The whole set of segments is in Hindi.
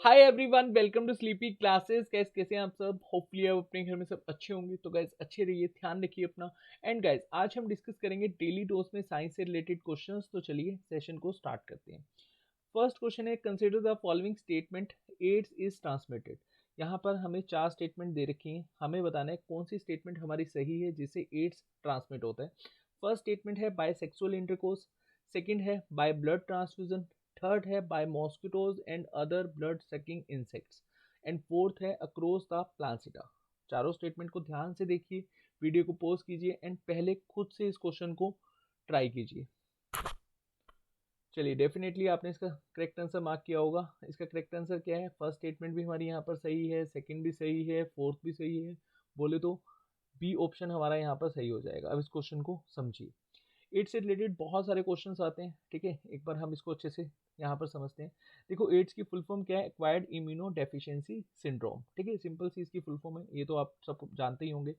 Hi everyone, welcome to sleepy classes. Guys कैसे हैं आप सब? होपफुली आप अपने घर में सब अच्छे होंगे। तो गाइस अच्छे रहिए, ध्यान रखिए अपना। एंड गाइस आज हम डिस्कस करेंगे डेली डोज में साइंस से रिलेटेड क्वेश्चंस। तो चलिए सेशन को स्टार्ट करते हैं। फर्स्ट क्वेश्चन है, consider the following statement, AIDS is transmitted. यहाँ पर हमें 4 स्टेटमेंट दे रखी हैं, हमें बताना है कौन सी स्टेटमेंट हमारी सही है जिससे एड्स ट्रांसमिट होता है। फर्स्ट स्टेटमेंट है बाय सेक्सुअल इंटरकोर्स, सेकंड है बाय ब्लड ट्रांसफ्यूजन, थर्ड है by mosquitoes and other blood sucking insects, and fourth है अक्रॉस द प्लांसिटा। चारों स्टेटमेंट को ध्यान से देखिए, वीडियो को पॉज कीजिए एंड पहले खुद से इस क्वेश्चन को ट्राई कीजिए। चलिए, डेफिनेटली आपने इसका करेक्ट आंसर मार्क किया होगा। इसका करेक्ट आंसर क्या है? फर्स्ट स्टेटमेंट भी हमारी यहाँ पर सही है, सेकंड भी सही है, फोर्थ भी सही है। बोले तो बी ऑप्शन हमारा यहाँ पर सही हो जाएगा। अब इस क्वेश्चन को समझिए। एड्स से रिलेटेड बहुत सारे क्वेश्चंस आते हैं, ठीक है। एक बार हम इसको अच्छे से यहाँ पर समझते हैं। देखो, एड्स की फुल फॉर्म क्या है? एक्वायर्ड इम्यूनो डेफिशिएंसी सिंड्रोम, ठीक है। सिंपल सी इसकी फुल फॉर्म है, ये तो आप सब जानते ही होंगे,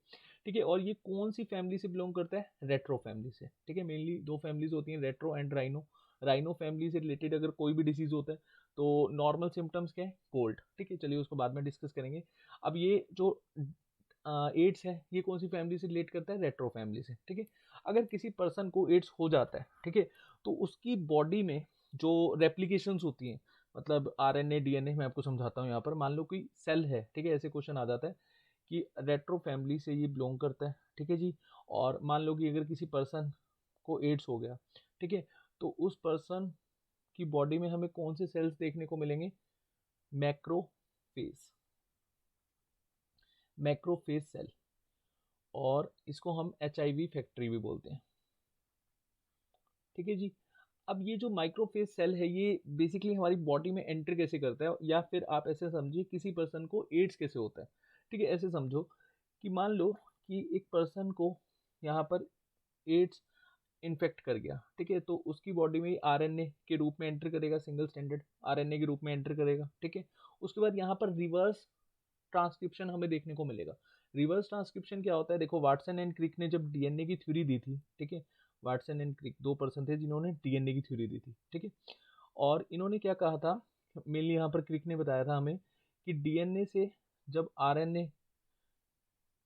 ठीक है। और ये कौन सी फैमिली से बिलोंग करता है? रेट्रो फैमिली से, ठीक है। मेनली दो फैमिलीज होती हैं, retro and rhino. Rhino family से रिलेटेड अगर कोई भी डिसीज होता है तो नॉर्मल सिम्टम्स क्या है? कोल्ड, ठीक है। चलिए उसको बाद में डिस्कस करेंगे। अब ये जो एड्स है ये कौन सी फैमिली से रिलेट करता है? रेट्रो फैमिली से, ठीक है। अगर किसी पर्सन को एड्स हो जाता है, ठीक है, तो उसकी बॉडी में जो रेप्लिकेशंस होती हैं, मतलब आरएनए डीएनए, मैं आपको समझाता हूँ। यहाँ पर मान लो कोई सेल है, ठीक है, ऐसे क्वेश्चन आ जाता है कि रेट्रो फैमिली से ये बिलोंग करता है, ठीक है जी। और मान लो कि अगर किसी पर्सन को एड्स हो गया, ठीक है, तो उस पर्सन की बॉडी में हमें कौन से सेल्स देखने को मिलेंगे? Macrophage, macrophage cell. और इसको हम एचआईवी फैक्ट्री भी बोलते हैं, ठीक है जी। अब ये जो माइक्रोफेज सेल है ये बेसिकली हमारी बॉडी में एंटर कैसे करता है, या फिर आप ऐसे समझिए किसी पर्सन को एड्स कैसे होता है, ठीक है। ऐसे समझो कि मान लो कि एक पर्सन को यहाँ पर एड्स इन्फेक्ट कर गया, ठीक है, तो उसकी बॉडी में आरएनए के रूप में एंटर करेगा, सिंगल स्टैंडर्ड आरएनए के रूप में एंटर करेगा, ठीक है। उसके बाद यहाँ पर रिवर्स ट्रांसक्रिप्शन हमें देखने को मिलेगा। रिवर्स ट्रांसक्रिप्शन क्या होता है? देखो, वाटसन एंड क्रिक ने जब डीएनए की थ्योरी दी थी, ठीक है, वाटसन एंड क्रिक दो पर्सन थे जिन्होंने डीएनए की थ्योरी दी थी, ठीक है। और इन्होंने क्या कहा था? मेनली यहाँ पर क्रिक ने बताया था हमें कि डीएनए से जब आरएनए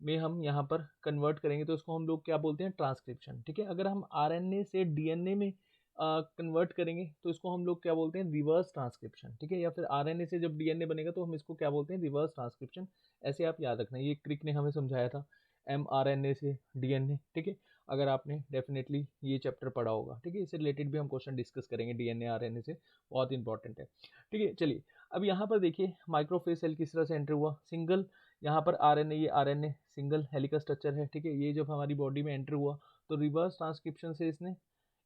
में हम यहाँ पर कन्वर्ट करेंगे तो इसको हम लोग क्या बोलते हैं? ट्रांसक्रिप्शन, ठीक है। अगर हम आरएनए से डीएनए में कन्वर्ट करेंगे तो इसको हम लोग क्या बोलते हैं? रिवर्स ट्रांसक्रिप्शन, ठीक है। या फिर आरएनए से जब डीएनए बनेगा तो हम इसको क्या बोलते हैं? Reverse transcription. ऐसे आप याद रखना, ये क्रिक ने हमें समझाया था, एमआरएनए से डीएनए, ठीक है। अगर आपने डेफिनेटली ये चैप्टर पढ़ा होगा, ठीक है। इससे रिलेटेड भी हम क्वेश्चन डिस्कस करेंगे, डीएनए आरएनए से, बहुत इंपॉर्टेंट है, ठीक है। चलिए, अब यहाँ पर देखिए माइक्रोफेज सेल किस तरह से एंटर हुआ। सिंगल यहाँ पर आरएनए, ये आरएनए सिंगल हेलिकल स्ट्रक्चर है, ठीक है। ये जब हमारी बॉडी में एंटर हुआ तो रिवर्स ट्रांसक्रिप्शन से इसने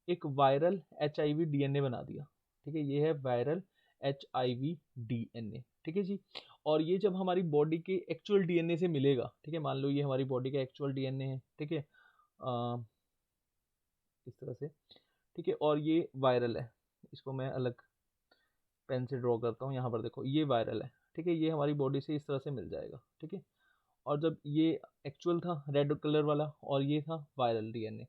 एक वायरल एचआईवी डीएनए बना दिया, ठीक है। ये है वायरल एचआईवी डीएनए, ठीक है जी। और ये जब हमारी बॉडी के एक्चुअल डीएनए से मिलेगा, ठीक है, मान लो ये हमारी बॉडी का एक्चुअल डीएनए है, ठीक है, इस तरह से, ठीक है। और ये वायरल है, इसको मैं अलग पेन से ड्रॉ करता हूँ। यहाँ पर देखो ये वायरल है, ठीक है, ये हमारी बॉडी से इस तरह से मिल जाएगा, ठीक है। और जब ये एक्चुअल था रेड कलर वाला और ये था वायरल डीएनए,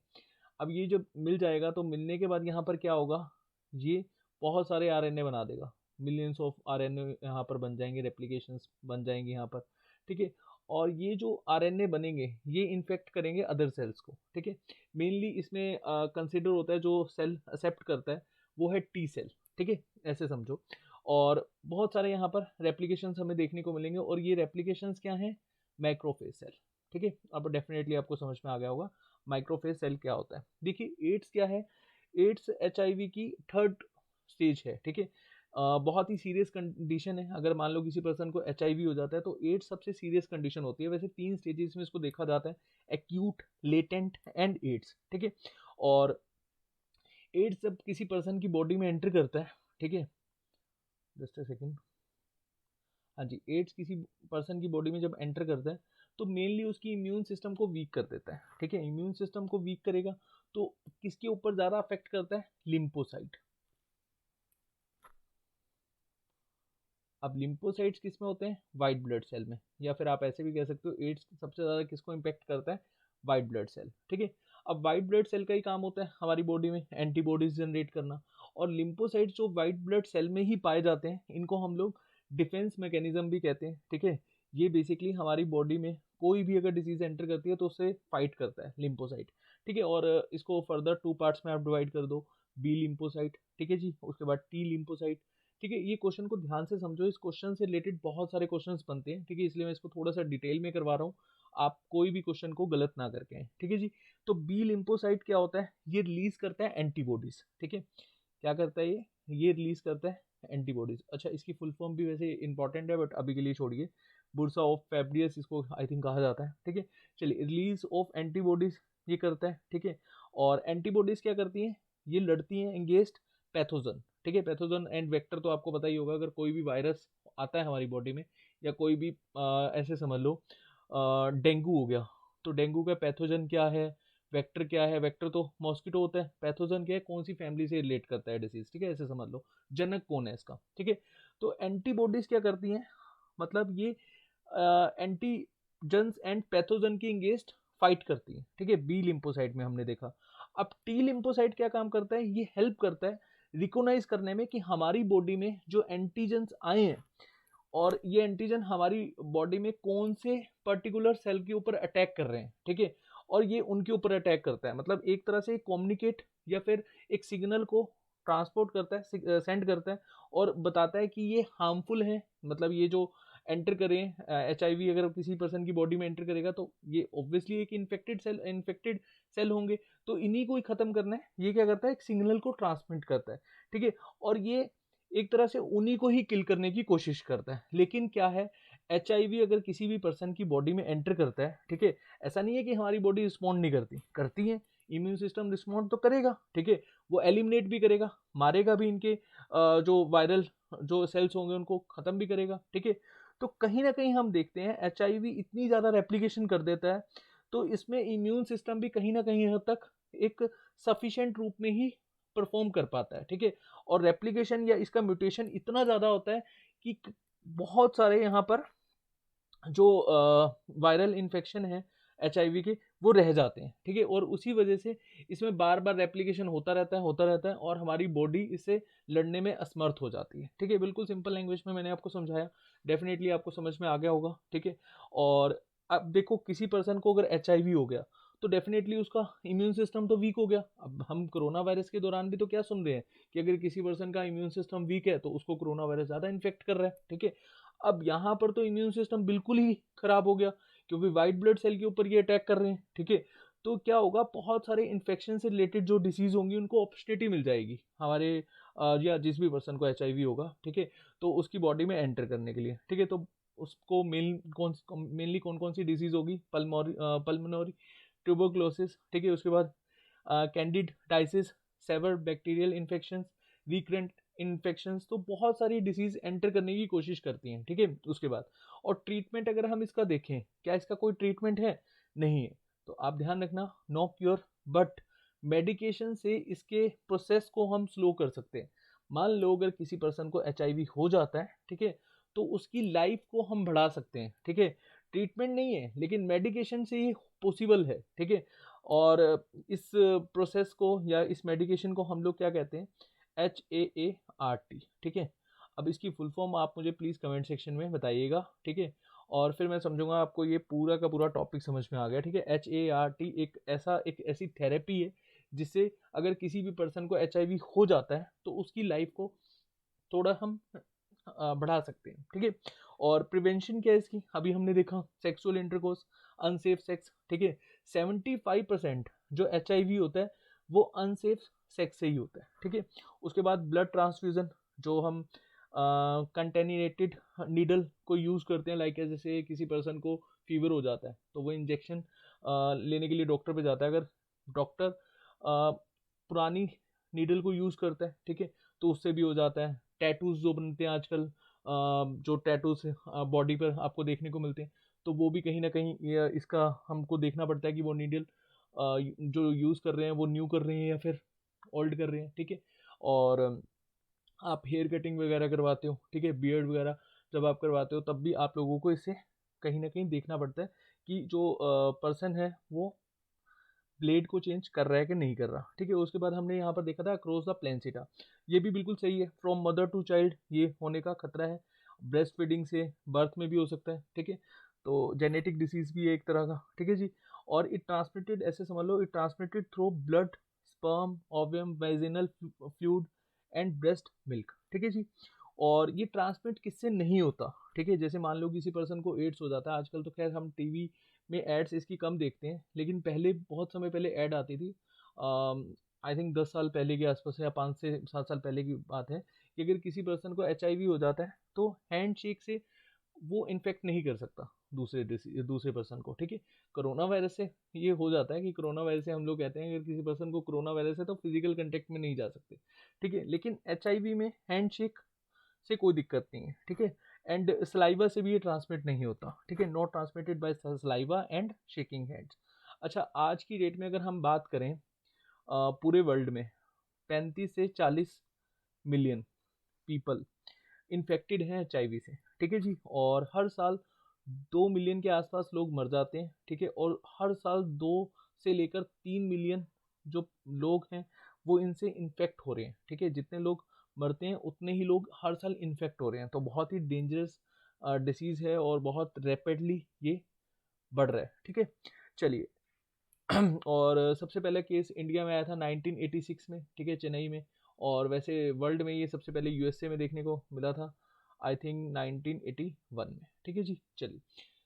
अब ये जब मिल जाएगा तो मिलने के बाद यहाँ पर क्या होगा? ये बहुत सारे आरएनए बना देगा, मिलियंस ऑफ आरएनए यहाँ पर बन जाएंगे, रेप्लिकेशंस बन जाएंगे यहाँ पर, ठीक है। और ये जो आरएनए बनेंगे ये इन्फेक्ट करेंगे अदर सेल्स को, ठीक है। मेनली इसमें कंसिडर होता है जो सेल एक्सेप्ट करता है वो है टी सेल, ठीक है, ऐसे समझो। और बहुत सारे यहाँ पर रेप्लिकेशंस हमें देखने को मिलेंगे, और ये रेप्लिकेशंस क्या हैं? मैक्रोफेज सेल, ठीक है। अब डेफिनेटली आपको समझ में आ गया होगा माइक्रोफेज सेल क्या होता है। देखिए, एड्स क्या है? एड्स एचआईवी की थर्ड स्टेज है, ठीक है। बहुत ही सीरियस कंडीशन है। अगर मान लो किसी पर्सन को एचआईवी हो जाता है तो एड्स सबसे सीरियस कंडीशन होती है। वैसे 3 स्टेजेस में इसको देखा जाता है, एक्यूट, लेटेंट एंड एड्स, ठीक है। और एड्स जब किसी पर्सन की बॉडी में एंटर करता है, ठीक है, जस्ट अ सेकेंड, हाँ जी, एड्स किसी पर्सन की बॉडी में जब एंटर करता है तो मेनली उसकी इम्यून सिस्टम को वीक कर देता है, ठीक है। इम्यून सिस्टम को वीक करेगा तो किसके ऊपर ज़्यादा अफेक्ट करता है? लिम्फोसाइट। अब लिम्फोसाइट्स किस में होते हैं? वाइट ब्लड सेल में। या फिर आप ऐसे भी कह सकते हो एड्स सबसे ज़्यादा किसको इम्पेक्ट करता है? वाइट ब्लड सेल, ठीक है। अब वाइट ब्लड सेल का ही काम होता है हमारी बॉडी में एंटीबॉडीज जनरेट करना, और लिम्फोसाइट्स जो वाइट ब्लड सेल में ही पाए जाते हैं इनको हम लोग डिफेंस मैकेनिज्म भी कहते हैं, ठीक है। ये बेसिकली हमारी बॉडी में कोई भी अगर डिजीज एंटर करती है तो उससे फाइट करता है लिम्फोसाइट, ठीक है। और इसको फर्दर 2 पार्ट्स में आप डिवाइड कर दो, बी लिम्फोसाइट, ठीक है जी, उसके बाद टी लिम्फोसाइट, ठीक है। ये क्वेश्चन को ध्यान से समझो, इस क्वेश्चन से रिलेटेड बहुत सारे क्वेश्चंस बनते हैं, ठीक है, इसलिए मैं इसको थोड़ा सा डिटेल में करवा रहा हूँ, आप कोई भी क्वेश्चन को गलत ना करके आए, ठीक है जी। तो बी लिम्फोसाइट क्या होता है, ये रिलीज करता है एंटीबॉडीज, ठीक है। क्या करता है ये रिलीज करता है एंटीबॉडीज। अच्छा, इसकी फुल फॉर्म भी वैसे इंपॉर्टेंट है, बट अभी के लिए छोड़िए, बुर्सा ऑफ फेब्रियस इसको आई थिंक कहा जाता है, ठीक है। चलिए, रिलीज ऑफ एंटीबॉडीज ये करता है, ठीक है। और एंटीबॉडीज क्या करती हैं, ये लड़ती हैं अगेंस्ट पैथोजन, ठीक है। पैथोजन एंड वेक्टर तो आपको पता ही होगा, अगर कोई भी वायरस आता है हमारी बॉडी में, या कोई भी ऐसे समझ लो डेंगू हो गया, तो डेंगू का पैथोजन क्या है, वेक्टर क्या है, वेक्टर तो मॉस्किटो होता है, पैथोजन क्या है, कौन सी फैमिली से रिलेट करता है डिसीज, ठीक है, ऐसे समझ लो, जनक कौन है इसका, ठीक है। तो एंटीबॉडीज क्या करती हैं, मतलब ये एंटीजन्स एंड पैथोजन की अगेंस्ट फाइट करती है, ठीक है। बी लिम्फोसाइट में हमने देखा। अब टी लिम्फोसाइट क्या काम करता है, ये हेल्प करता है रिकोनाइज करने में कि हमारी बॉडी में जो एंटीजन्स आए हैं, और ये एंटीजन हमारी बॉडी में कौन से पर्टिकुलर सेल के ऊपर अटैक कर रहे हैं, ठीक है। और ये उनके ऊपर अटैक करता है, मतलब एक तरह से कम्युनिकेट या फिर एक सिग्नल को ट्रांसपोर्ट करता है, सेंड करता है, और बताता है कि ये हार्मफुल है, मतलब ये जो एंटर करें HIV अगर किसी पर्सन की बॉडी में एंटर करेगा तो ये ऑब्वियसली एक इन्फेक्टेड सेल होंगे, तो इन्हीं को ही खत्म करना है, ये क्या करता है, एक सिग्नल को ट्रांसमिट करता है, ठीक है। और ये एक तरह से उन्हीं को ही किल करने की कोशिश करता है। लेकिन क्या है, HIV अगर किसी भी पर्सन की बॉडी में एंटर करता है, ठीक है, ऐसा नहीं है कि हमारी बॉडी रिस्पॉन्ड नहीं करती, करती है, इम्यून सिस्टम रिस्पॉन्ड तो करेगा, ठीक है। वो एलिमिनेट भी करेगा, मारेगा भी, इनके जो वायरल जो सेल्स होंगे उनको खत्म भी करेगा, ठीक है। तो कहीं ना कहीं हम देखते हैं HIV इतनी ज़्यादा रेप्लिकेशन कर देता है, तो इसमें इम्यून सिस्टम भी कहीं ना कहीं हद तक एक सफिशिएंट रूप में ही परफॉर्म कर पाता है, ठीक है। और रेप्लिकेशन या इसका म्यूटेशन इतना ज़्यादा होता है कि बहुत सारे यहाँ पर जो वायरल इन्फेक्शन है HIV के, वो रह जाते हैं, ठीक है। और उसी वजह से इसमें बार बार रेप्लिकेशन होता रहता है, और हमारी बॉडी इससे लड़ने में असमर्थ हो जाती है, ठीक है। बिल्कुल सिंपल लैंग्वेज में मैंने आपको समझाया, डेफिनेटली आपको समझ में आ गया होगा, ठीक है। और अब देखो, किसी पर्सन को अगर HIV हो गया तो डेफिनेटली उसका इम्यून सिस्टम तो वीक हो गया। अब हम कोरोना वायरस के दौरान भी तो क्या सुन रहे हैं कि अगर किसी पर्सन का इम्यून सिस्टम वीक है तो उसको कोरोना वायरस ज़्यादा इन्फेक्ट कर रहा है, ठीक है। अब यहाँ पर तो इम्यून सिस्टम बिल्कुल ही खराब हो गया, क्योंकि वाइट ब्लड सेल के ऊपर ये अटैक कर रहे हैं, ठीक है। तो क्या होगा, बहुत सारे इन्फेक्शन से रिलेटेड जो डिसीज होंगी उनको अपॉर्चुनिटी मिल जाएगी हमारे या जिस भी पर्सन को HIV होगा, ठीक है, तो उसकी बॉडी में एंटर करने के लिए, ठीक है। तो उसको मेनली कौन कौन सी डिजीज होगी, पल्मोनरी ट्यूबरक्लोसिस, ठीक है, उसके बाद candidiasis, severe bacterial infections, recurrent infections, तो बहुत सारी डिसीज एंटर करने की कोशिश करती हैं, ठीक है। उसके बाद और ट्रीटमेंट अगर हम इसका देखें, क्या इसका कोई ट्रीटमेंट है, नहीं है। तो आप ध्यान रखना, नो क्योर, बट मेडिकेशन से इसके प्रोसेस को हम स्लो कर सकते हैं। मान लो अगर किसी पर्सन को HIV हो जाता है, ठीक है, तो उसकी लाइफ को हम बढ़ा सकते हैं, ठीक है। ट्रीटमेंट नहीं है, लेकिन मेडिकेशन से ही पॉसिबल है, ठीक है। और इस प्रोसेस को या इस मेडिकेशन को हम लोग क्या कहते हैं, HAART, ठीक है। अब इसकी फुल फॉर्म आप मुझे प्लीज़ कमेंट सेक्शन में बताइएगा, ठीक है। और फिर मैं समझूंगा आपको ये पूरा का पूरा टॉपिक समझ में आ गया, ठीक है। HAART एक ऐसी थेरेपी है जिससे अगर किसी भी पर्सन को HIV हो जाता है तो उसकी लाइफ को थोड़ा हम बढ़ा सकते हैं, ठीक है। और प्रिवेंशन क्या है इसकी, अभी हमने देखा सेक्सुअल इंटरकोर्स, अनसेफ सेक्स, ठीक है। 75% जो HIV होता है वो अनसेफ सेक्स से ही होता है, ठीक है। उसके बाद ब्लड ट्रांसफ्यूजन, जो हम कंटेमिनेटेड नीडल को यूज़ करते हैं, लाइक जैसे किसी पर्सन को फीवर हो जाता है तो वो इंजेक्शन लेने के लिए डॉक्टर पे जाता है, अगर डॉक्टर पुरानी नीडल को यूज़ करता है, ठीक है, तो उससे भी हो जाता है। टैटूज जो बनते हैं आजकल, जो टैटूज बॉडी पर आपको देखने को मिलते हैं, तो वो भी कहीं ना कहीं इसका हमको देखना पड़ता है कि वो नीडल जो यूज़ कर रहे हैं वो न्यू कर रहे हैं या फिर ओल्ड कर रहे हैं, ठीक है। और आप हेयर कटिंग वगैरह करवाते हो, ठीक है, बियर्ड वगैरह जब आप करवाते हो तब भी आप लोगों को इसे कहीं ना कहीं देखना पड़ता है कि जो पर्सन है वो ब्लेड को चेंज कर रहा है कि नहीं कर रहा, ठीक है। उसके बाद हमने यहाँ पर देखा था अक्रॉस द प्लेंसिटा, ये भी बिल्कुल सही है, फ्रॉम मदर टू चाइल्ड ये होने का खतरा है। ब्रेस्ट फीडिंग से, बर्थ में भी हो सकता है, ठीक है। तो जेनेटिक डिसीज भी है एक तरह का, ठीक है जी। और इट ट्रांसमिटेड, ऐसे समझ लो, it transmitted through blood, sperm, ovum, vaginal fluid and breast milk, ठीक है जी। और ये ट्रांसमिट किससे नहीं होता, ठीक है। जैसे मान लो किसी पर्सन को एड्स हो जाता है, आजकल तो खैर हम टीवी में एड्स इसकी कम देखते हैं, लेकिन पहले बहुत समय पहले एड आती थी, आई थिंक 10 साल पहले के आसपास या 5 से 7 साल पहले की बात है, कि अगर किसी पर्सन को HIV हो जाता है तो हैंड शेक से वो इन्फेक्ट नहीं कर सकता दूसरे पर्सन को, ठीक है। कोरोना वायरस से ये हो जाता है कि कोरोना वायरस से हम लोग कहते हैं अगर किसी पर्सन को कोरोना वायरस है तो फिजिकल कांटेक्ट में नहीं जा सकते, ठीक है। लेकिन HIV में हैंड शेक से कोई दिक्कत नहीं है, ठीक है। एंड सलाइवा से भी ये ट्रांसमिट नहीं होता, ठीक है, not transmitted by saliva and shaking hands. अच्छा, आज की डेट में अगर हम बात करें पूरे वर्ल्ड में 35 से 40 मिलियन पीपल इन्फेक्टेड हैं HIV से, ठीक है जी। और हर साल 2 मिलियन के आसपास लोग मर जाते हैं, ठीक है। और हर साल 2 से लेकर 3 मिलियन जो लोग हैं वो इनसे इन्फेक्ट हो रहे हैं, ठीक है। जितने लोग मरते हैं उतने ही लोग हर साल इन्फेक्ट हो रहे हैं, तो बहुत ही डेंजरस डिसीज़ है और बहुत रैपिडली ये बढ़ रहा है, ठीक है। चलिए और सबसे पहला केस इंडिया में आया था 1986 में, ठीक है, चेन्नई में। और वैसे वर्ल्ड में ये सबसे पहले USA में देखने को मिला था, आई थिंक 1981 में, ठीक है जी। चलिए,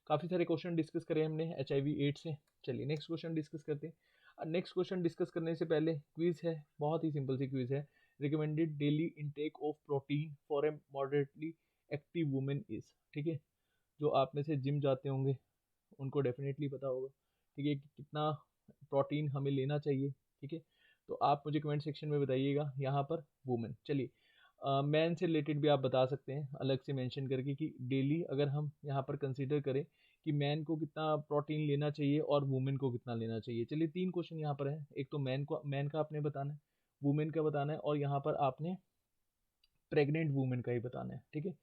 काफ़ी सारे क्वेश्चन डिस्कस करे हमने HIV एड्स से। चलिए नेक्स्ट क्वेश्चन डिस्कस करते हैं। नेक्स्ट क्वेश्चन डिस्कस करने से पहले क्विज है, बहुत ही सिंपल सी क्विज है। Recommended daily intake of protein for a moderately active women is, ठीक है। जो आप में से जिम जाते होंगे उनको डेफिनेटली पता होगा, ठीक है, कि कितना प्रोटीन हमें लेना चाहिए, ठीक है। तो आप मुझे कमेंट सेक्शन में बताइएगा यहाँ पर वुमेन। चलिए मैन से रिलेटेड भी आप बता सकते हैं अलग से मेंशन करके कि डेली अगर हम यहाँ पर कंसीडर करें कि मैन को कितना प्रोटीन लेना चाहिए और वुमेन को कितना लेना चाहिए। चलिए 3 क्वेश्चन यहाँ पर है, एक तो मैन का आपने बताना है, वुमेन का बताना है, और यहाँ पर आपने प्रेग्नेंट वुमेन का ही बताना है, ठीक है।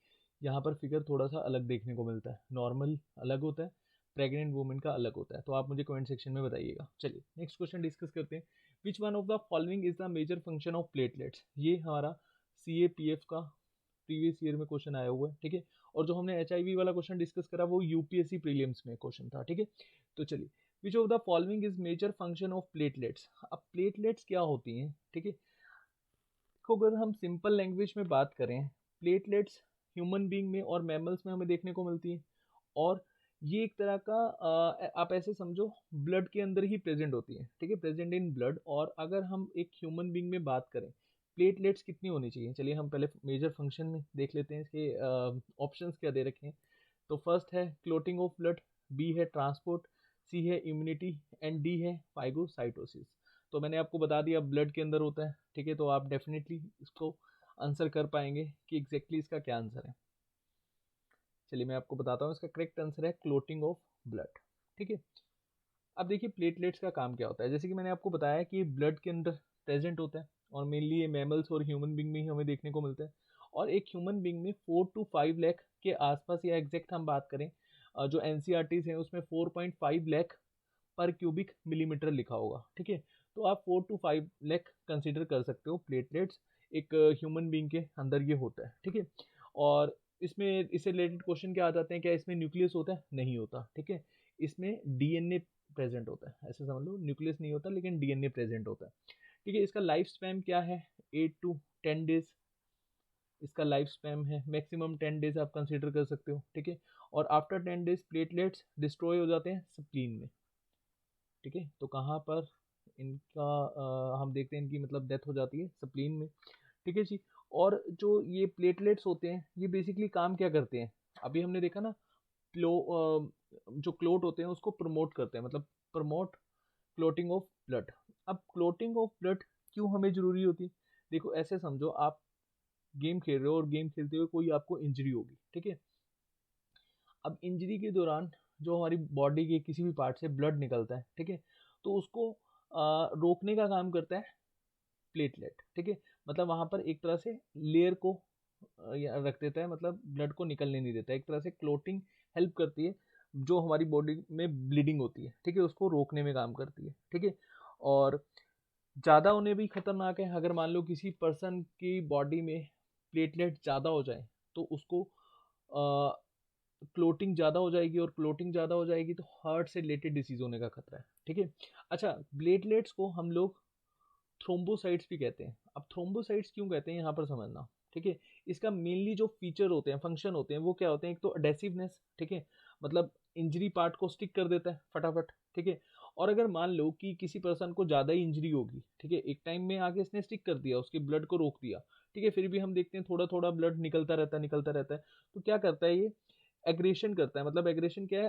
यहाँ पर फिगर थोड़ा सा अलग देखने को मिलता है, नॉर्मल अलग होता है, प्रेग्नेंट वुमेन का अलग होता है, तो आप मुझे कमेंट सेक्शन में बताइएगा। चलिए नेक्स्ट क्वेश्चन डिस्कस करते हैं। Which one of the following is the major function of platelets. ये हमारा CAPF का प्रीवियस ईयर में क्वेश्चन आया हुआ है, ठीक है। और जो हमने HIV वाला क्वेश्चन डिस्कस करा वो UPSC प्रीलिम्स में क्वेश्चन था, ठीक है। तो चलिए, which of the following is major function of platelets. अब प्लेटलेट्स क्या होती हैं, ठीक है। को अगर हम सिंपल लैंग्वेज में बात करें, प्लेटलेट्स ह्यूमन बीइंग में और मैमल्स में हमें देखने को मिलती है, और ये एक तरह का आप ऐसे समझो ब्लड के अंदर ही प्रेजेंट होती है, ठीक है, प्रेजेंट इन ब्लड। और अगर हम एक ह्यूमन बीइंग में बात करें प्लेटलेट्स कितनी होनी चाहिए, चलिए हम पहले मेजर फंक्शन में देख लेते हैं इसके ऑप्शंस क्या दे रखे हैं। तो फर्स्ट है क्लोटिंग ऑफ ब्लड, बी है ट्रांसपोर्ट, सी है इम्यूनिटी, एंड डी है फाइगोसाइटोसिस। तो मैंने आपको बता दिया ब्लड के अंदर होता है, ठीक है। तो आप डेफिनेटली इसको आंसर कर पाएंगे कि एग्जैक्टली इसका क्या आंसर है। चलिए मैं आपको बताता हूँ, इसका करेक्ट आंसर है क्लोटिंग ऑफ ब्लड, ठीक है। अब देखिए प्लेटलेट्स का काम क्या होता है, जैसे कि मैंने आपको बताया कि ब्लड के अंदर प्रेजेंट होता है, और मेनली ये मैमल्स और ह्यूमन बींग में ही हमें देखने को मिलता है। और एक ह्यूमन बींग में 4 to 5 लाख के आसपास, या एग्जैक्ट हम बात करें जो NCRTs हैं उसमें 4.5 लाख पर क्यूबिक मिलीमीटर लिखा होगा, ठीक है। तो आप 4 to 5 लाख कंसिडर कर सकते हो प्लेटलेट्स एक ह्यूमन बींग के अंदर ये होता है, ठीक है। और इसमें इससे रिलेटेड क्वेश्चन क्या आ जाते हैं, क्या इसमें न्यूक्लियस होता है, नहीं होता, ठीक है। इसमें DNA प्रेजेंट होता है, ऐसे समझ लो न्यूक्लियस नहीं होता लेकिन DNA प्रेजेंट होता है, ठीक है। इसका लाइफ स्पैन क्या है, 8 to 10 डेज इसका लाइफ स्पैन है, मैक्सिमम 10 डेज आप कंसिडर कर सकते हो, ठीक है। और आफ्टर 10 डेज प्लेटलेट्स डिस्ट्रॉय हो जाते हैं स्प्लीन में, ठीक है। तो कहाँ पर इनका हम देखते हैं इनकी मतलब डेथ हो जाती है स्प्लीन में, ठीक है जी। और जो ये प्लेटलेट्स होते हैं ये बेसिकली काम क्या करते हैं, अभी हमने देखा ना, जो क्लोट होते हैं उसको प्रमोट करते हैं, मतलब प्रमोट क्लोटिंग ऑफ ब्लड। अब क्लोटिंग ऑफ ब्लड क्यों हमें जरूरी होती है, देखो ऐसे समझो आप गेम खेल रहे हो और गेम खेलते हुए कोई आपको इंजरी होगी, ठीक है। अब इंजरी के दौरान जो हमारी बॉडी के किसी भी पार्ट से ब्लड निकलता है, ठीक है, तो उसको रोकने का काम करता है प्लेटलेट, ठीक है। मतलब वहाँ पर एक तरह से लेयर को रख देता है, मतलब ब्लड को निकलने नहीं देता है, एक तरह से क्लोटिंग हेल्प करती है, जो हमारी बॉडी में ब्लीडिंग होती है, ठीक है, उसको रोकने में काम करती है, ठीक है। और ज़्यादा होने भी खतरनाक है, अगर मान लो किसी पर्सन की बॉडी में प्लेटलेट ज़्यादा हो जाए तो उसको क्लोटिंग ज़्यादा हो जाएगी, और क्लोटिंग ज़्यादा हो जाएगी तो हार्ट से रिलेटेड डिसीज होने का खतरा है। ठीक है। अच्छा, प्लेटलेट्स को हम लोग थ्रोम्बोसाइट्स भी कहते हैं। अब थ्रोम्बोसाइट्स क्यों कहते हैं यहाँ पर समझना। ठीक है। इसका मेनली जो फीचर होते हैं, फंक्शन होते हैं, वो क्या होते हैं, एक तो अडेसिवनेस। ठीक है, मतलब इंजरी पार्ट को स्टिक कर देता है फटाफट। ठीक है। और अगर मान लो कि किसी पर्सन को ज़्यादा ही इंजरी होगी, ठीक है, एक टाइम में आगे इसने स्टिक कर दिया, उसके ब्लड को रोक दिया, ठीक है, फिर भी हम देखते हैं थोड़ा थोड़ा ब्लड निकलता रहता है, निकलता रहता है। तो क्या करता है ये, एग्रेशन करता है। मतलब एग्रेशन क्या है,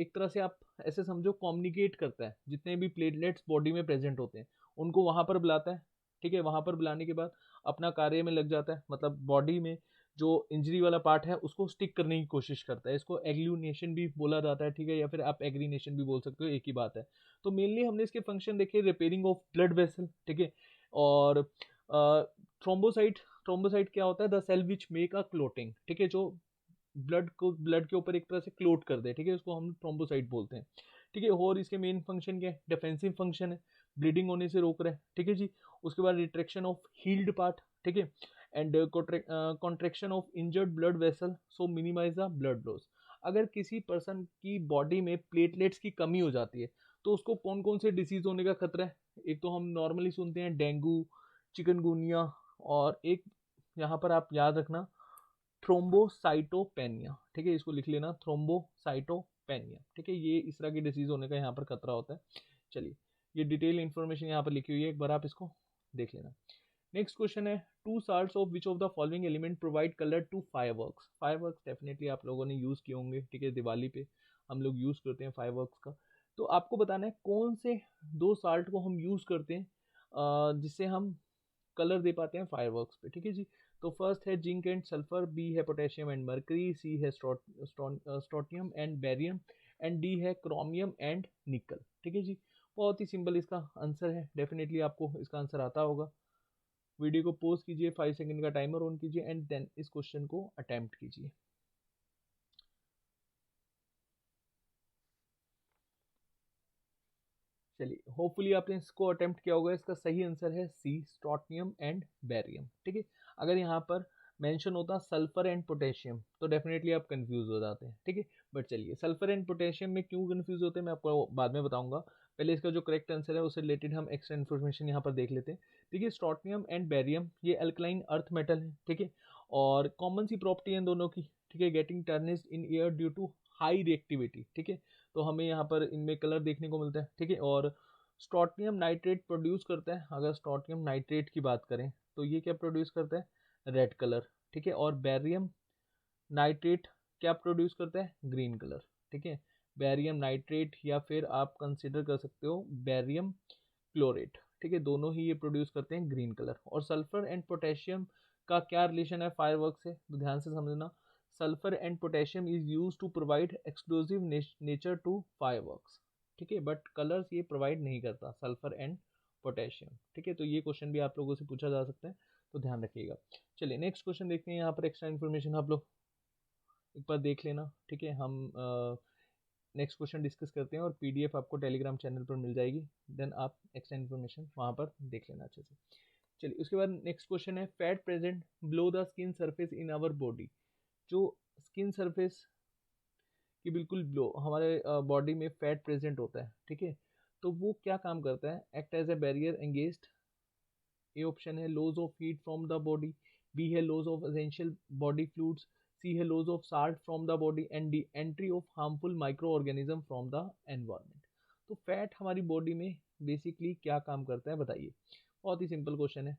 एक तरह से आप ऐसे समझो, कम्युनिकेट करता है जितने भी प्लेटलेट्स बॉडी में प्रेजेंट होते हैं उनको वहां पर बुलाता है। ठीक है, वहां पर बुलाने के बाद अपना कार्य में लग जाता है, मतलब बॉडी में जो इंजरी वाला पार्ट है उसको स्टिक करने की कोशिश करता है। इसको एग्लूनेशन भी बोला जाता है। ठीक है, या फिर आप एग्रीनेशन भी बोल सकते हो, एक ही बात है। तो मेनली हमने इसके फंक्शन देखे, रिपेयरिंग ऑफ ब्लड वेसल। ठीक है। और थ्रोम्बोसाइट, थ्रोम्बोसाइट क्या होता है, the cell which make a clotting. ठीक है, जो ब्लड के ऊपर एक तरह से क्लोट कर दे। ठीक है, उसको हम थ्रोम्बोसाइट बोलते हैं। ठीक है, और इसके मेन फंक्शन क्या है, डिफेंसिव फंक्शन है, ब्लीडिंग होने से रोक रहे हैं। ठीक है जी। उसके बाद रिट्रैक्शन ऑफ हील्ड पार्ट। ठीक है। And contraction of injured blood vessel, so minimize the blood loss. अगर किसी पर्सन की बॉडी में प्लेटलेट्स की कमी हो जाती है तो उसको कौन कौन से डिसीज होने का खतरा है। एक तो हम नॉर्मली सुनते हैं डेंगू, चिकनगुनिया, और एक यहाँ पर आप याद रखना, थ्रोम्बोसाइटोपेनिया। ठीक है, इसको लिख लेना, थ्रोम्बोसाइटोपेनिया। ठीक है, ये इस तरह की डिसीज होने का यहाँ पर खतरा होता है। चलिए, ये डिटेल इंफॉर्मेशन यहाँ पर लिखी हुई है, एक बार आप इसको देख लेना। नेक्स्ट क्वेश्चन है, two salts of which of the following element provide colour to fireworks. Fireworks definitely आप लोगों ने यूज किए होंगे। ठीक है, दिवाली पे हम लोग यूज करते हैं फायरवर्क्स का। तो आपको बताना है कौन से दो साल्ट को हम यूज करते हैं जिससे हम कलर दे पाते हैं फायरवर्क्स पे। ठीक है जी। तो फर्स्ट है जिंक एंड सल्फर, बी है पोटेशियम एंड मर्करी, सी है स्ट्रोनियम एंड बेरियम, एंड डी है क्रोमियम एंड निकल। ठीक है जी। बहुत ही सिंपल इसका आंसर है, डेफिनेटली आपको इसका आंसर आता होगा। वीडियो को पॉज कीजिए, 5 सेकंड का टाइमर ऑन कीजिए एंड देन इस क्वेश्चन को अटेम्प्ट कीजिए। चलिए, होपफुली आपने इसको अटेम्प्ट किया होगा। इसका सही आंसर है सी, स्ट्रोनियम एंड बेरियम। ठीक है। अगर यहाँ पर मेंशन होता सल्फर एंड पोटेशियम तो डेफिनेटली आप कंफ्यूज हो जाते हैं। ठीक है। बट चलिए, सल्फर एंड पोटेशियम में क्यों कंफ्यूज होते हैं मैं आपको बाद में बताऊंगा। पहले इसका जो करेक्ट आंसर है उससे रिलेटेड हम एक्स्ट्रा इन्फॉर्मेशन यहाँ पर देख लेते हैं। ठीक है, स्ट्रोनियम एंड बेरियम ये अल्कलाइन अर्थ मेटल है। ठीक है, और कॉमन सी प्रॉपर्टी है इन दोनों की। ठीक है, getting tarnished in air due to high reactivity. ठीक है, तो हमें यहाँ पर इनमें कलर देखने को मिलता है। ठीक है, और स्ट्रोनियम नाइट्रेट प्रोड्यूस करता है, अगर स्ट्रोनियम नाइट्रेट की बात करें तो ये क्या प्रोड्यूस करता है, रेड कलर। ठीक है, और बैरियम नाइट्रेट क्या प्रोड्यूस करता है, ग्रीन कलर। ठीक है, बैरियम नाइट्रेट या फिर आप कंसिडर कर सकते हो बैरियम क्लोरेट। ठीक है, दोनों ही ये प्रोड्यूस करते हैं ग्रीन कलर। और सल्फर एंड पोटेशियम का क्या रिलेशन है फायरवर्क से, तो ध्यान से समझना। Sulphur and potassium is use to provide explosive nature to fireworks. ठीक है, बट कलर्स ये प्रोवाइड नहीं करता, सल्फर एंड पोटेशियम। ठीक है, तो ये क्वेश्चन भी आप लोगों से पूछा जा सकता है, तो ध्यान रखिएगा। चलिए, नेक्स्ट क्वेश्चन देखते हैं। यहाँ पर एक्स्ट्रा इन्फॉर्मेशन आप लोग एक बार देख लेना। ठीक है, हम नेक्स्ट क्वेश्चन डिस्कस करते हैं और पीडीएफ आपको टेलीग्राम चैनल पर मिल जाएगी। देन आप एक्स्ट्रा इन्फॉर्मेशन वहाँ पर देख लेना अच्छे से। चलिए, उसके बाद नेक्स्ट क्वेश्चन है, fat present below the skin surface in our body. जो स्किन सरफेस कि बिल्कुल ब्लो हमारे बॉडी में फैट प्रेजेंट होता है। ठीक है, तो वो क्या काम करता है, act as a barrier against. A option है loss of heat from the body, B है loss of essential body fluids, C है loss of salt from the body, and D entry of harmful micro organism from the environment. तो फैट हमारी बॉडी में बेसिकली क्या काम करता है बताइए। बहुत ही सिंपल क्वेश्चन है।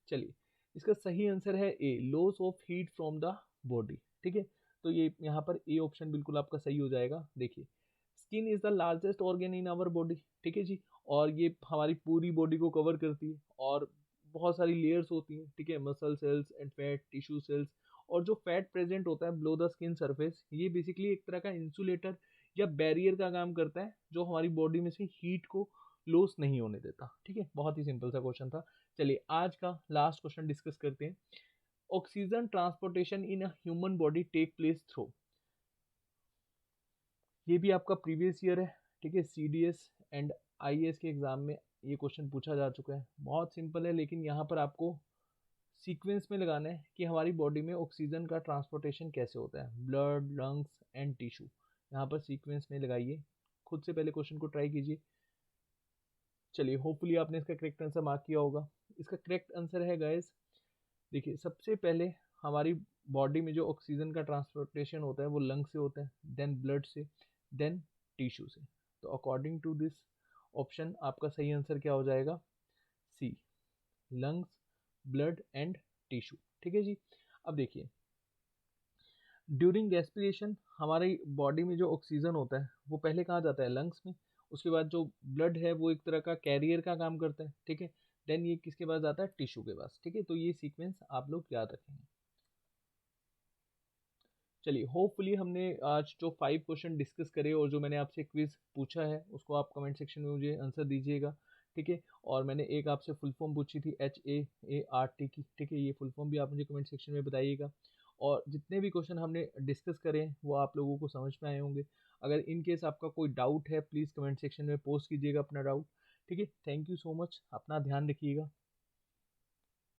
चलिए, इसका सही आंसर है A, loss of heat from the body. ठीक है, तो ये यहाँ पर ए ऑप्शन बिल्कुल आपका सही हो जाएगा। देखिए, skin is the largest organ in our body. ठीक है जी, और ये हमारी पूरी बॉडी को कवर करती है और बहुत सारी लेयर्स होती हैं। ठीक है, muscle cells and fat tissue cells. और जो फैट प्रेजेंट होता है बिलो द स्किन सरफेस, ये बेसिकली एक तरह का इंसुलेटर या बैरियर का काम करता है, जो हमारी बॉडी में से हीट को लॉस नहीं होने देता। ठीक है, बहुत ही सिंपल सा क्वेश्चन था। चलिए, आज का लास्ट क्वेश्चन डिस्कस करते हैं। Oxygen transportation in a human body take place through. ये भी आपका प्रीवियस ईयर है। ठीक है, सीडीएस एंड आईएएस के एग्जाम में ये क्वेश्चन पूछा जा चुका है। बहुत सिंपल है, लेकिन यहाँ पर आपको सीक्वेंस में लगाना है कि हमारी बॉडी में ऑक्सीजन का ट्रांसपोर्टेशन कैसे होता है, ब्लड, लंग्स एंड टिश्यू। यहाँ पर सीक्वेंस में लगाइए, खुद से पहले क्वेश्चन को ट्राई कीजिए। चलिए, होपफुली आपने इसका करेक्ट आंसर मार्क किया होगा। इसका करेक्ट आंसर है गाइस, देखिए सबसे पहले हमारी बॉडी में जो ऑक्सीजन का ट्रांसपोर्टेशन होता है वो लंग से होता है, देन ब्लड से, देन टिश्यू से। तो अकॉर्डिंग टू दिस ऑप्शन आपका सही आंसर क्या हो जाएगा, सी, लंग्स, ब्लड एंड टिश्यू। ठीक है जी। अब देखिए, ड्यूरिंग रेस्पिरेशन हमारी बॉडी में जो ऑक्सीजन होता है वो पहले कहाँ जाता है, लंग्स में। उसके बाद जो ब्लड है वो एक तरह का कैरियर का काम करता है, ठीक है। देन ये किसके पास जाता है, टिश्यू के पास, ठीक है। तो ये सीक्वेंस आप लोग याद रखेंगे। चलिए, होपफुली हमने आज जो 5 क्वेश्चन डिस्कस करे और जो मैंने आपसे क्विज पूछा है उसको आप कमेंट सेक्शन में मुझे आंसर दीजिएगा, ठीक है। और मैंने एक आपसे फुल फॉर्म पूछी थी HAART की, ठीक है। ये फुल फॉर्म भी आप मुझे कमेंट सेक्शन में बताइएगा। और जितने भी क्वेश्चन हमने डिस्कस करे हैं वो आप लोगों को समझ में आए होंगे। अगर इन केस आपका कोई डाउट है प्लीज़ कमेंट सेक्शन में पोस्ट कीजिएगा अपना डाउट, ठीक है। थैंक यू सो मच, अपना ध्यान रखिएगा।